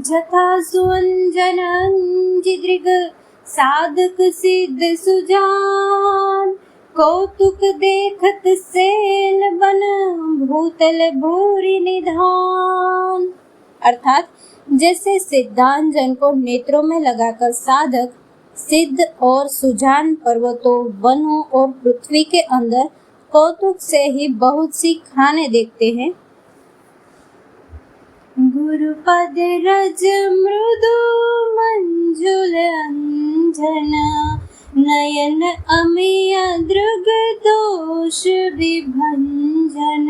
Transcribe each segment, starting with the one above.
जथा सुअंजन अंजिदृग साधक सिद्ध सुजान, कौतुक देखत सेल बन भूतल भूरि निधान। अर्थात जैसे सिद्धांत जन को नेत्रों में लगाकर साधक सिद्ध और सुजान पर्वतों, वनों और पृथ्वी के अंदर कौतुक से ही बहुत सी खाने देखते हैं, गुरुपद रज मृदु मंजुल अंजन, नयन अमिय दृग दोष विभंजन,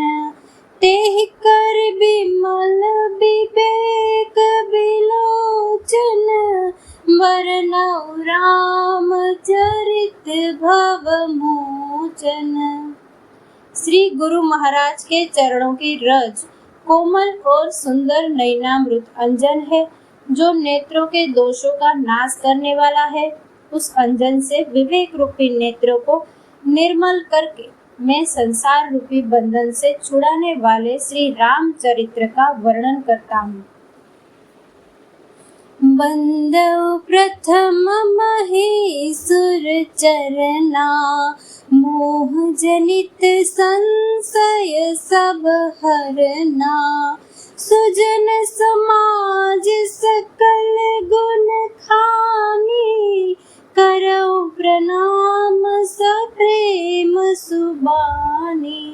तेहि कर बिमल विवेक विलोचन, वरनौ राम चरित भव मोचन। श्री गुरु महाराज के चरणों की रज कोमल और सुंदर नयनामृत अंजन है, जो नेत्रों के दोषों का नाश करने वाला है। उस अंजन से विवेक रूपी नेत्रों को निर्मल करके मैं संसार रूपी बंधन से छुड़ाने वाले श्री रामचरित्र का वर्णन करता हूँ। बंदौ प्रथम महेश्वर चरना, मोह जनित संशय सब हरना, सुजन समाज सकल गुण खानी, करौ प्रणाम सप्रेम सुबानी।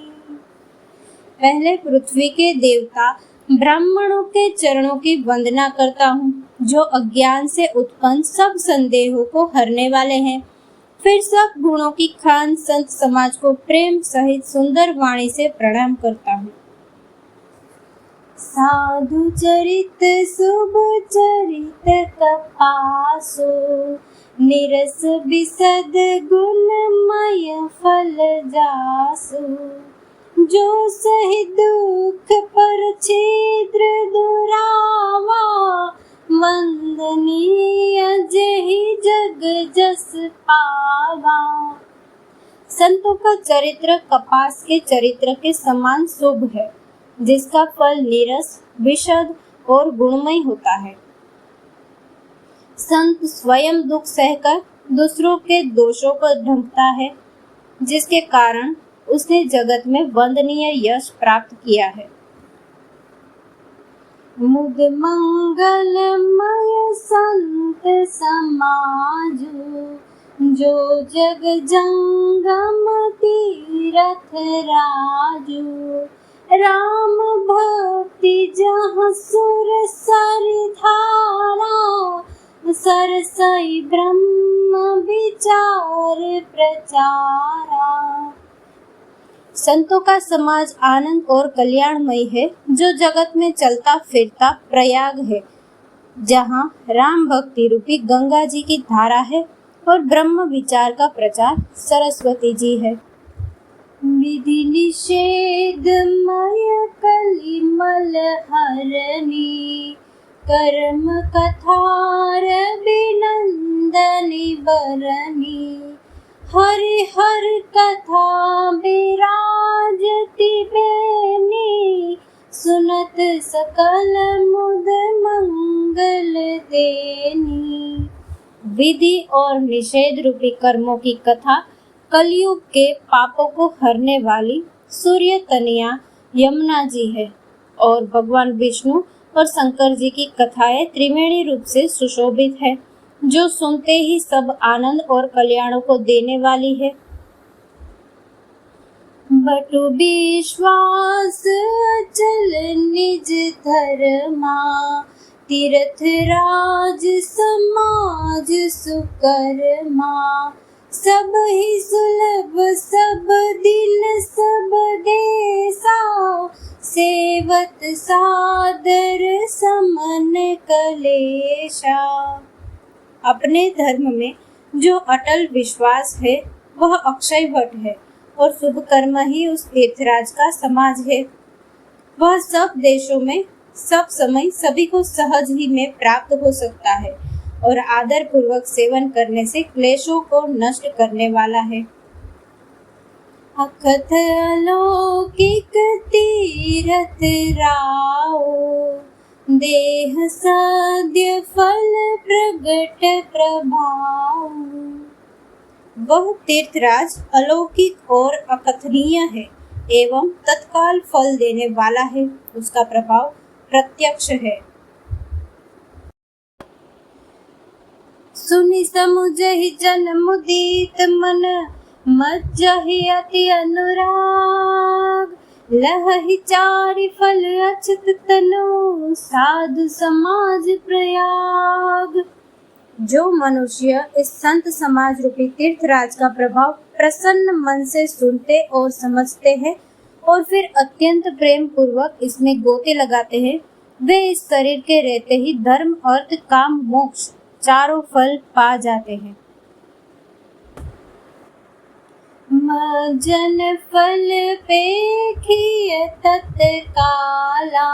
पहले पृथ्वी के देवता ब्राह्मणों के चरणों की वंदना करता हूँ, जो अज्ञान से उत्पन्न सब संदेहों को हरने वाले हैं। फिर सब गुणों की खान संत समाज को प्रेम सहित सुंदर वाणी से प्रणाम करता हूँ। साधु चरित शुभ चरित कपासो, निरस विशद गुणमय फल जासु, जो सहि दुख पर छिद्र दुरावा, वंदनीय जेहि जग जस पावा। संतों का चरित्र कपास के चरित्र के समान शुभ है, जिसका फल नीरस, विशद और गुणमय होता है। संत स्वयं दुख सहकर दूसरों के दोषों को ढंकता है, जिसके कारण उसने जगत में वंदनीय यश प्राप्त किया है। मुद मंगलमय संत समाजु, जो जग जंगम तीरथ राजू, राम भक्ति जहाँ सुर सर धारा, सरसई ब्रह्म विचार प्रचारा। संतों का समाज आनंद और कल्याणमय है, जो जगत में चलता फिरता प्रयाग है, जहाँ राम भक्ति रूपी गंगा जी की धारा है और ब्रह्म विचार का प्रचार सरस्वती जी है। विधि निषेधमय कलिमल हरणी, कर्म कथार विनंदनी बरनी, हरि हर कथा विराजति बेनी, सुनत सकल मुद मंगल देनी। विधि और निषेध रूपी कर्मों की कथा कलयुग के पापों को हरने वाली सूर्य तनया यमुना जी है, और भगवान विष्णु और शंकर जी की कथाएं त्रिवेणी रूप से सुशोभित है, जो सुनते ही सब आनंद और कल्याणों को देने वाली है। बटु विश्वास अचल निज धर्मा, तीर्थ राज समाज सुकर्मा, सब ही सुलभ सब दिन सब देसा, सेवत सादर समन कलेशा। अपने धर्म में जो अटल विश्वास है वह अक्षय वट है, और शुभ कर्म ही उस तीर्थराज का समाज है। वह सब देशों में सब समय सभी को सहज ही में प्राप्त हो सकता है, और आदर पूर्वक सेवन करने से क्लेशों को नष्ट करने वाला है। अकथ अलौकिक तीरथ राओ, देह मध्य फल प्रगट प्रभाव। वह तीर्थराज अलौकिक और अकथनीय है एवं तत्काल फल देने वाला है। उसका प्रभाव प्रत्यक्ष है। सुनि समुझहि जन मुदित मन, मज्जहि अति अनुराग। लहहि चारि फल अछत तनु, साधु समाज प्रयाग। जो मनुष्य इस संत समाज रूपी तीर्थराज का प्रभाव प्रसन्न मन से सुनते और समझते हैं और फिर अत्यंत प्रेम पूर्वक इसमें गोते लगाते हैं, वे इस शरीर के रहते ही धर्म अर्थ काम मोक्ष चारों फल पा जाते हैं। मज्जन फल पेखिय तत्काला,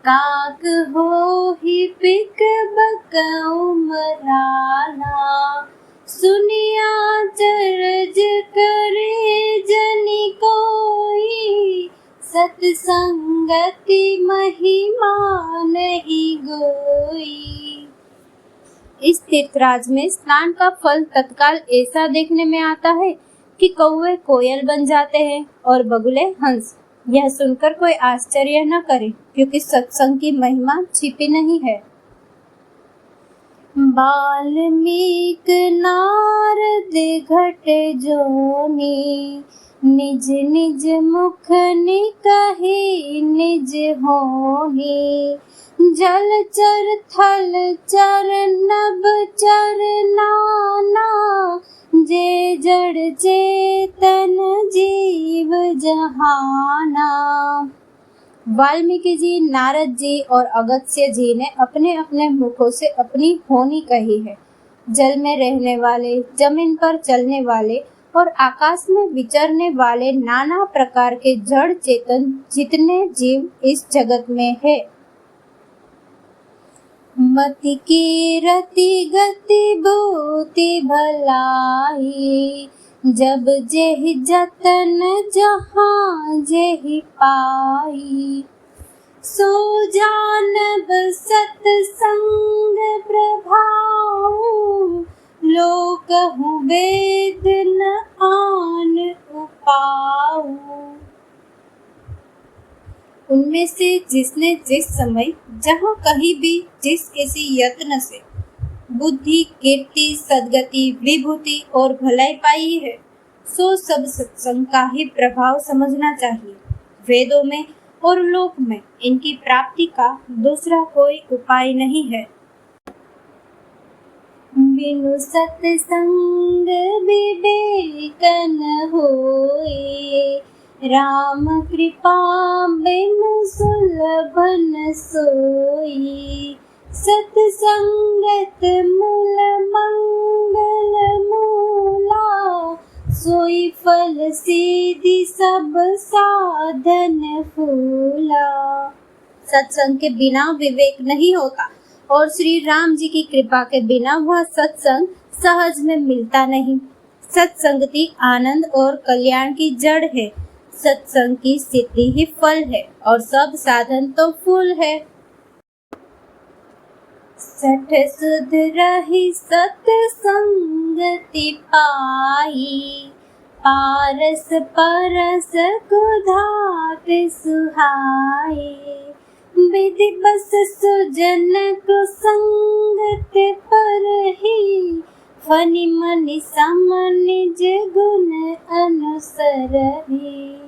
काक होहि पिक बकउ मराला। सुनिया चरज करे जनि कोई, सत्संगति महिमा नहीं गोई। इस तीर्थराज में स्नान का फल तत्काल ऐसा देखने में आता है कि कौवे कोयल बन जाते हैं और बगुले हंस। यह सुनकर कोई आश्चर्य न करे, क्योंकि सत्संग की महिमा छिपी नहीं है। वाल्मीक नारद घट जोनी, निज निज मुख निकहि निज होनी। जल चर थल चर नभ चर नाना, जे जड़ चेतन जीव जहाना। वाल्मीकि जी, नारद जी और अगस्त्य जी ने अपने अपने मुखों से अपनी होनी कही है। जल में रहने वाले, जमीन पर चलने वाले और आकाश में विचरने वाले नाना प्रकार के जड़ चेतन जितने जीव इस जगत में है। मति की रति गति भूति भलाई, जब जेहि जतन जहाँ जेहि पाई। सो जानब सत्संग प्रभाव, लोकहु वेद न आन उपाऊ। उनमें से जिसने जिस समय जहाँ कहीं भी जिस किसी यत्न से बुद्धि, कीर्ति, सद्गति, विभूति और भलाई पाई है, सो सब सत्संग का ही प्रभाव समझना चाहिए। वेदों में और लोक में इनकी प्राप्ति का दूसरा कोई उपाय नहीं है। बिनु सत्संग विवेक न होए, राम कृपा बिनु सुलभ न सोई। सत्संगत मूल मंगल मूला, सोई फल सीधि सब साधन फूला। सत्संग के बिना विवेक नहीं होता और श्री राम जी की कृपा के बिना वह सत्संग सहज में मिलता नहीं। सत्संगति आनंद और कल्याण की जड़ है। सत्संग की स्थिति ही फल है और सब साधन तो फूल है। सठ सुध रही सत्संगति पाई, पारस परस कुधात सुहाई। विधि बस सुजन को संगत परहि, फनि मनि सम निज गुण अनुसरहि।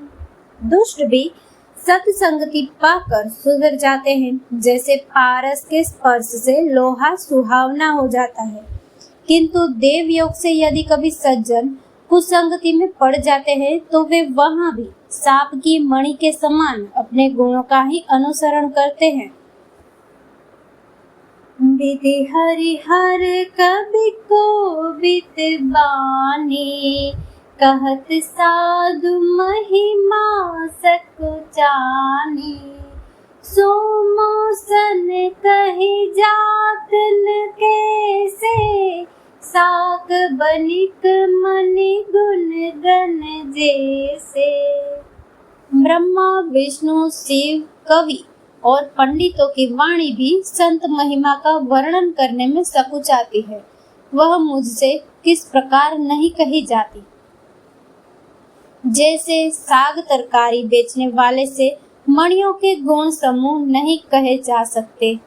दुष्ट भी सत्संगति पाकर सुधर जाते हैं, जैसे पारस के स्पर्श से लोहा सुहावना हो जाता है। किंतु देव योग से यदि कभी सज्जन कुसंगति में पड़ जाते हैं, तो वे वहाँ भी सांप की मणि के समान अपने गुणों का ही अनुसरण करते हैं। विधि हरिहर कवि कोविद बानी, कहत साधु महिमा सकुचानी। सो मौसन कही जातन कैसे, साक बनिक मनि गुण गण जैसे। ब्रह्मा, विष्णु, शिव, कवि और पंडितों की वाणी भी संत महिमा का वर्णन करने में सकुचाती है, वह मुझसे किस प्रकार नहीं कही जाती। जैसे साग तरकारी बेचने वाले से मणियों के गुण समूह नहीं कहे जा सकते,